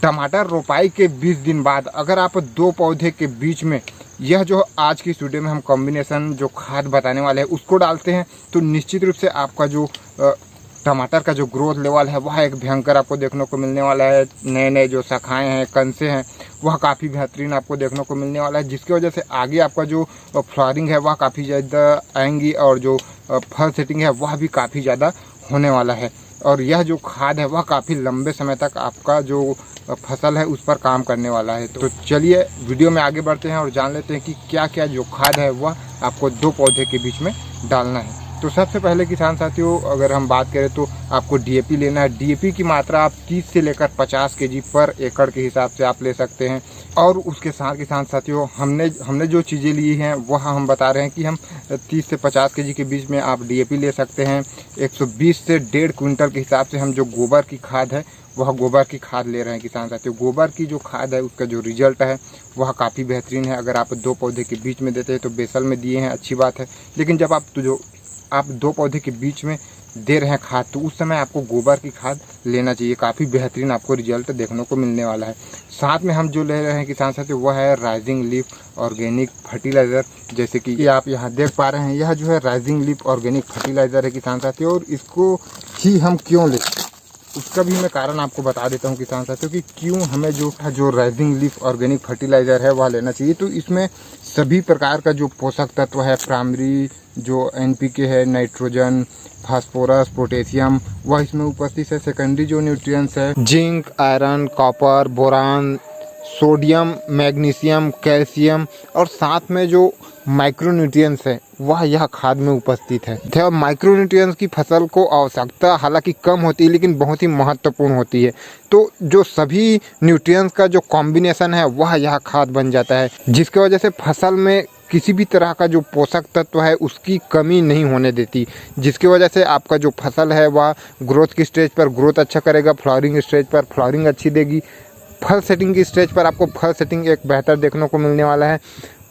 टमाटर रोपाई के 20 दिन बाद अगर आप दो पौधे के बीच में यह जो आज की इस वीडियो में हम कॉम्बिनेशन जो खाद बताने वाले हैं उसको डालते हैं तो निश्चित रूप से आपका जो टमाटर का जो ग्रोथ लेवल है वह एक भयंकर आपको देखने को मिलने वाला है। नए नए जो शाखाएं हैं, कंसे हैं, वह काफ़ी बेहतरीन आपको देखने को मिलने वाला है, जिसकी वजह से आगे आपका जो फ्लावरिंग है वह काफ़ी ज़्यादा आएंगी और जो फल सेटिंग है वह भी काफ़ी ज़्यादा होने वाला है। और यह जो खाद है वह काफ़ी लंबे समय तक आपका जो फसल है उस पर काम करने वाला है। तो चलिए वीडियो में आगे बढ़ते हैं और जान लेते हैं कि क्या क्या जो खाद है वह आपको दो पौधे के बीच में डालना है। तो सबसे पहले किसान साथियों अगर हम बात करें तो आपको डीएपी लेना है। डीएपी की मात्रा आप 30 से लेकर 50 केजी पर एकड़ के हिसाब से आप ले सकते हैं। और उसके साथ किसान साथियों हमने जो चीज़ें ली हैं वह हम बता रहे हैं कि हम 30 से 50 केजी के बीच में आप डीएपी ले सकते हैं। 120 से 1.5 क्विंटल के हिसाब से हम जो गोबर की खाद है वह गोबर की खाद ले रहे हैं किसान साथियों। गोबर की जो खाद है उसका जो रिजल्ट है वह काफ़ी बेहतरीन है। अगर आप दो पौधे के बीच में देते हैं तो बेसल में दिए हैं, अच्छी बात है, लेकिन जब आप दो पौधे के बीच में दे रहे हैं खाद तो उस समय आपको गोबर की खाद लेना चाहिए। काफ़ी बेहतरीन आपको रिजल्ट देखने को मिलने वाला है। साथ में हम जो ले रहे हैं किसान साथियों वह है राइजिंग लीफ ऑर्गेनिक फर्टिलाइज़र। जैसे कि आप यहाँ देख पा रहे हैं, यह जो है राइजिंग लीफ ऑर्गेनिक फर्टिलाइज़र है किसान साथियों। और इसको ही हम क्यों लें उसका भी मैं कारण आपको बता देता हूँ किसान साथियों कि क्यों हमें जो राइजिंग लीफ ऑर्गेनिक फर्टिलाइज़र है वह लेना चाहिए। तो इसमें सभी प्रकार का जो पोषक तत्व है, प्राइमरी जो एनपीके है, नाइट्रोजन, फास्फोरस, पोटेशियम, वह इसमें उपस्थित है। सेकेंडरी जो न्यूट्रिएंट्स है zinc, iron, copper, boron, sodium, magnesium, calcium और साथ में जो माइक्रोन्यूट्रिएंट्स है वह यह खाद में उपस्थित है। माइक्रोन्यूट्रिएंट्स की फसल को आवश्यकता हालांकि कम होती है लेकिन बहुत ही महत्वपूर्ण होती है। तो जो सभी न्यूट्रिएंट्स का जो कॉम्बिनेशन है वह यह खाद बन जाता है, जिसकी वजह से फसल में किसी भी तरह का जो पोषक तत्व है उसकी कमी नहीं होने देती, जिसकी वजह से आपका जो फसल है वह ग्रोथ की स्टेज पर ग्रोथ अच्छा करेगा, फ्लावरिंग स्टेज पर फ्लावरिंग अच्छी देगी, फल सेटिंग की स्टेज पर आपको फल सेटिंग एक बेहतर देखने को मिलने वाला है।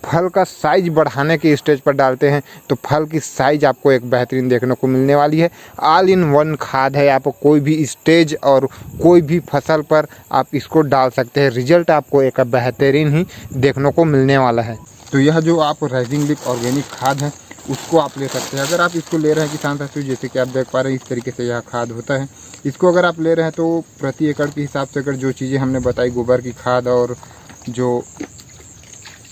फल का साइज बढ़ाने की स्टेज पर डालते हैं तो फल की साइज आपको एक बेहतरीन देखने को मिलने वाली है। ऑल इन वन खाद है, आप कोई भी स्टेज और कोई भी फसल पर आप इसको डाल सकते हैं, रिजल्ट आपको एक बेहतरीन ही देखने को मिलने वाला है। तो यह जो आप राइजिंग लीफ ऑर्गेनिक खाद है उसको आप ले सकते हैं। अगर आप इसको ले रहे हैं किसान साथियों, जैसे कि आप देख पा रहे हैं इस तरीके से यह खाद होता है। इसको अगर आप ले रहे हैं तो प्रति एकड़ के हिसाब से अगर जो चीज़ें हमने बताई, गोबर की खाद और जो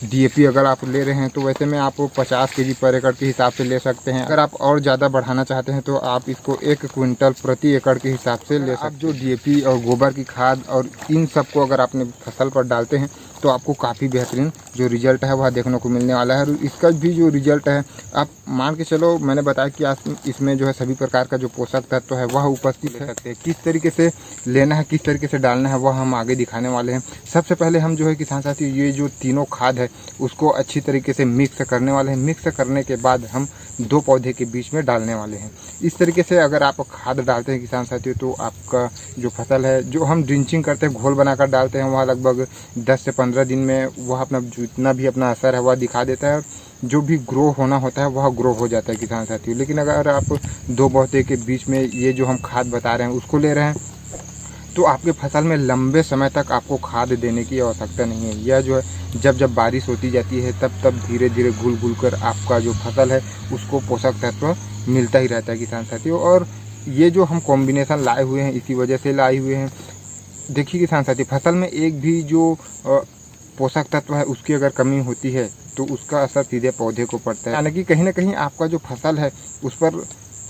डीएपी अगर आप ले रहे हैं तो वैसे में आप 50 केजी पर एकड़ के हिसाब से ले सकते हैं। अगर आप और ज़्यादा बढ़ाना चाहते हैं तो आप इसको 1 क्विंटल प्रति एकड़ के हिसाब से ले सकते हैं। आप जो डीएपी और गोबर की खाद और इन सब को अगर आपने फसल पर डालते हैं तो आपको काफ़ी बेहतरीन जो रिजल्ट है वह देखने को मिलने वाला है। और इसका भी जो रिजल्ट है आप मान के चलो, मैंने बताया कि इसमें जो है सभी प्रकार का जो पोषक तत्व है वह उपस्थित है। किस तरीके से लेना है, किस तरीके से डालना है वह हम आगे दिखाने वाले हैं। सबसे पहले हम जो है किसान साथी ये जो तीनों खाद है उसको अच्छी तरीके से मिक्स करने वाले हैं। मिक्स करने के बाद हम दो पौधे के बीच में डालने वाले हैं। इस तरीके से अगर आप खाद डालते हैं किसान साथियों तो आपका जो फसल है, जो हम ड्रिंचिंग करते हैं, घोल बनाकर डालते हैं, वह लगभग 10 से 15 दिन में वह अपना जितना भी अपना असर है वह दिखा देता है। जो भी ग्रो होना होता है वह ग्रो हो जाता है किसान साथियों। लेकिन अगर आप दो पौधे के बीच में ये जो हम खाद बता रहे हैं उसको ले रहे हैं तो आपके फसल में लंबे समय तक आपको खाद देने की आवश्यकता नहीं है। यह जो है जब बारिश होती जाती है तब धीरे धीरे घुल कर आपका जो फसल है उसको पोषक तत्व मिलता ही रहता है किसान साथियों। और ये जो हम कॉम्बिनेशन लाए हुए हैं इसी वजह से लाए हुए हैं। देखिए किसान साथी, फसल में एक भी जो पोषक तत्व है उसकी अगर कमी होती है तो उसका असर सीधे पौधे को पड़ता है, यानी कि कहीं ना कहीं आपका जो फसल है उस पर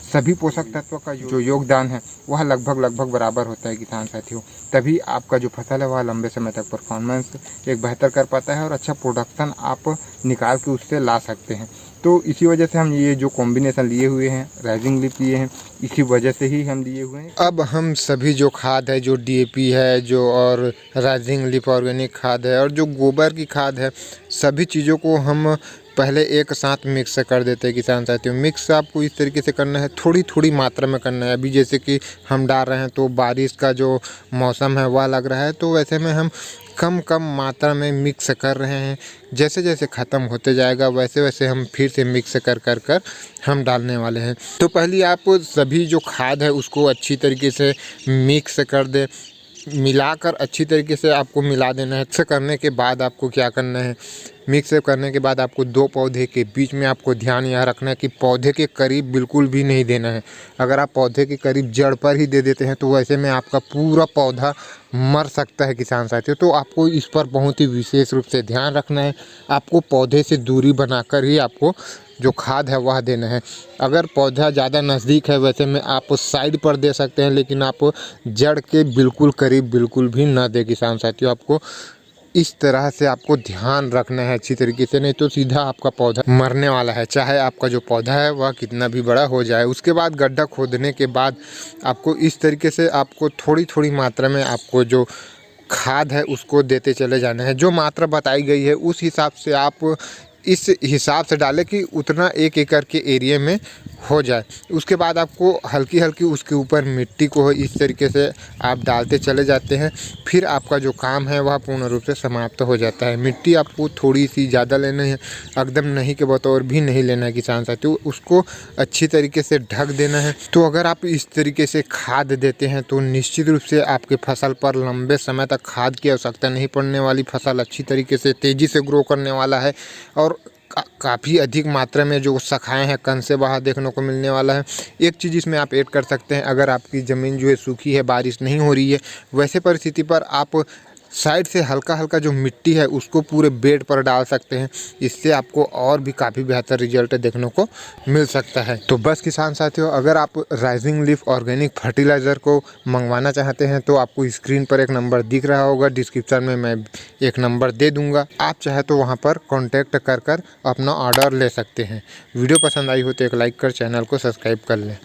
सभी पोषक तत्व का जो योगदान है वह लगभग बराबर होता है किसान साथियों। तभी आपका जो फसल है वह लंबे समय तक परफॉर्मेंस एक बेहतर कर पाता है और अच्छा प्रोडक्शन आप निकाल के उससे ला सकते हैं। तो इसी वजह से हम ये जो कॉम्बिनेशन लिए हुए हैं, राइजिंग लीफ लिए हैं, इसी वजह से ही हम लिए हुए हैं। अब हम सभी जो खाद है, जो डीएपी है, जो और राइजिंग लीफ ऑर्गेनिक खाद है और जो गोबर की खाद है, सभी चीज़ों को हम पहले एक साथ मिक्स कर देते हैं किसान साथियों। मिक्स आपको इस तरीके से करना है, थोड़ी थोड़ी मात्रा में करना है। अभी जैसे कि हम डाल रहे हैं तो बारिश का जो मौसम है वह लग रहा है, तो वैसे में हम कम मात्रा में मिक्स कर रहे हैं। जैसे जैसे ख़त्म होते जाएगा वैसे वैसे हम फिर से मिक्स कर हम डालने वाले हैं। तो पहले आप सभी जो खाद है उसको अच्छी तरीके से मिक्स कर दें। मिलाकर अच्छी तरीके से आपको मिला देना है। मिक्स करने के बाद आपको क्या करना है, मिक्स करने के बाद आपको दो पौधे के बीच में आपको ध्यान यह रखना है कि पौधे के करीब बिल्कुल भी नहीं देना है। अगर आप पौधे के करीब जड़ पर ही दे देते हैं तो वैसे में आपका पूरा पौधा मर सकता है किसान साथियों। तो आपको इस पर बहुत ही विशेष रूप से ध्यान रखना है। आपको पौधे से दूरी बनाकर ही आपको जो खाद है वह देना है। अगर पौधा ज़्यादा नज़दीक है वैसे में आप साइड पर दे सकते हैं, लेकिन आप जड़ के बिल्कुल करीब बिल्कुल भी ना दें किसान साथियों। आपको इस तरह से आपको ध्यान रखना है अच्छी तरीके से, नहीं तो सीधा आपका पौधा मरने वाला है, चाहे आपका जो पौधा है वह कितना भी बड़ा हो जाए। उसके बाद गड्ढा खोदने के बाद आपको इस तरीके से आपको थोड़ी थोड़ी मात्रा में आपको जो खाद है उसको देते चले जाना है। जो मात्रा बताई गई है उस हिसाब से आप इस हिसाब से डालें कि उतना 1 एकड़ के एरिया में हो जाए। उसके बाद आपको हल्की हल्की उसके ऊपर मिट्टी को इस तरीके से आप डालते चले जाते हैं। फिर आपका जो काम है वह पूर्ण रूप से समाप्त हो जाता है। मिट्टी आपको थोड़ी सी ज़्यादा लेना है, एकदम नहीं के बतौर भी नहीं लेना है किसान साथियों। उसको अच्छी तरीके से ढक देना है। तो अगर आप इस तरीके से खाद देते हैं तो निश्चित रूप से आपके फसल पर लंबे समय तक खाद की आवश्यकता नहीं पड़ने वाली। फसल अच्छी तरीके से तेज़ी से ग्रो करने वाला है और काफ़ी अधिक मात्रा में जो शाखाएं हैं कण से बाहर देखने को मिलने वाला है। एक चीज़ इसमें आप ऐड कर सकते हैं, अगर आपकी ज़मीन जो है सूखी है, बारिश नहीं हो रही है, वैसे परिस्थिति पर आप साइड से हल्का हल्का जो मिट्टी है उसको पूरे बेड पर डाल सकते हैं। इससे आपको और भी काफ़ी बेहतर रिजल्ट देखने को मिल सकता है। तो बस किसान साथियों, अगर आप राइजिंग लीफ ऑर्गेनिक फर्टिलाइज़र को मंगवाना चाहते हैं तो आपको स्क्रीन पर एक नंबर दिख रहा होगा, डिस्क्रिप्शन में मैं एक नंबर दे दूंगा। आप चाहे तो वहां पर कॉन्टैक्ट कर अपना ऑर्डर ले सकते हैं। वीडियो पसंद आई हो तो एक लाइक कर चैनल को सब्सक्राइब कर लें।